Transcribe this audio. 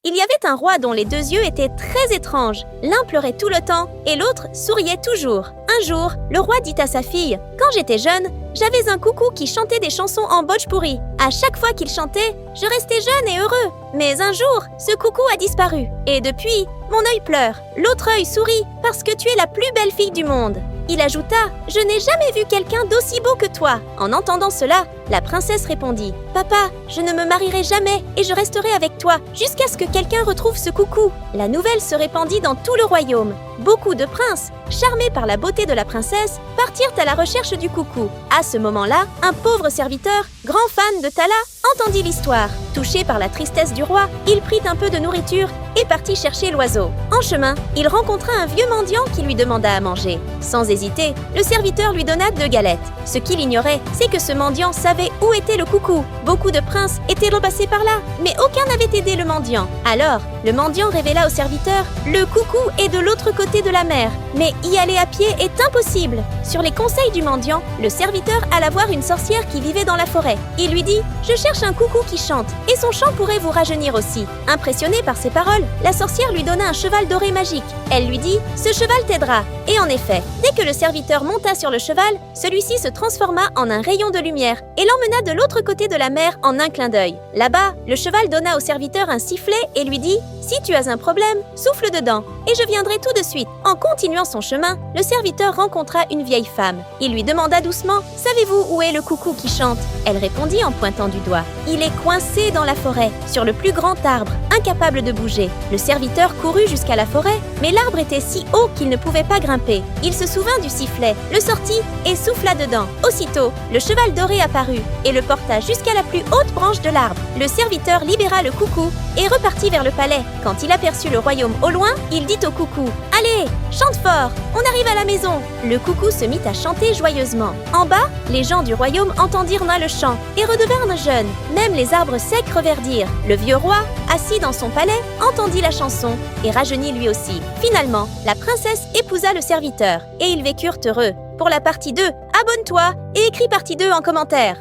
Il y avait un roi dont les deux yeux étaient très étranges. L'un pleurait tout le temps et l'autre souriait toujours. Un jour, le roi dit à sa fille « Quand j'étais jeune, j'avais un coucou qui chantait des chansons en bhojpuri. À chaque fois qu'il chantait, je restais jeune et heureux. Mais un jour, ce coucou a disparu. Et depuis, mon œil pleure. L'autre œil sourit parce que tu es la plus belle fille du monde. » Il ajouta « Je n'ai jamais vu quelqu'un d'aussi beau que toi. » En entendant cela, la princesse répondit « Papa, je ne me marierai jamais et je resterai avec toi jusqu'à ce que quelqu'un retrouve ce coucou. » La nouvelle se répandit dans tout le royaume. Beaucoup de princes, charmés par la beauté de la princesse, partirent à la recherche du coucou. À ce moment-là, un pauvre serviteur, grand fan de Tala, entendit l'histoire. Touché par la tristesse du roi, il prit un peu de nourriture et partit chercher l'oiseau. En chemin, il rencontra un vieux mendiant qui lui demanda à manger. Sans hésiter, le serviteur lui donna 2 galettes. Ce qu'il ignorait, c'est que ce mendiant savait où était le coucou. Beaucoup de princes étaient repassés par là, mais aucun n'avait aidé le mendiant. Alors, le mendiant révéla au serviteur « Le coucou est de l'autre côté de la mer, mais y aller à pied est impossible. » Sur les conseils du mendiant, le serviteur alla voir une sorcière qui vivait dans la forêt. Il lui dit « Je cherche un coucou qui chante, et son chant pourrait vous rajeunir aussi. » Impressionnée par ses paroles, la sorcière lui donna un cheval doré magique. Elle lui dit « Ce cheval t'aidera. » Et en effet, dès que le serviteur monta sur le cheval, celui-ci se transforma en un rayon de lumière et l'emmena de l'autre côté de la mer en un clin d'œil. Là-bas, le cheval donna au serviteur un sifflet et lui dit « Si tu as un problème, souffle dedans, et je viendrai tout de suite. » En continuant son chemin, le serviteur rencontra une vieille femme. Il lui demanda doucement « Savez-vous où est le coucou qui chante ?» Elle répondit en pointant du doigt « Il est coincé dans la forêt, sur le plus grand arbre, incapable de bouger. » Le serviteur courut jusqu'à la forêt, mais l'arbre était si haut qu'il ne pouvait pas grimper. Il se souvint du sifflet, le sortit et souffla dedans. Aussitôt, le cheval doré apparut et le porta jusqu'à la plus haute branche de l'arbre. Le serviteur libéra le coucou et repartit vers le palais. Quand il aperçut le royaume au loin, il dit au coucou « Allez, chante fort, on arrive à la maison !» Le coucou se mit à chanter joyeusement. En bas, les gens du royaume entendirent le chant et redevinrent jeunes. Même les arbres secs reverdirent. Le vieux roi, assis dans son palais, entendit la chanson et rajeunit lui aussi. Finalement, la princesse épousa le serviteur et ils vécurent heureux. Pour la partie 2, abonne-toi et écris partie 2 en commentaire.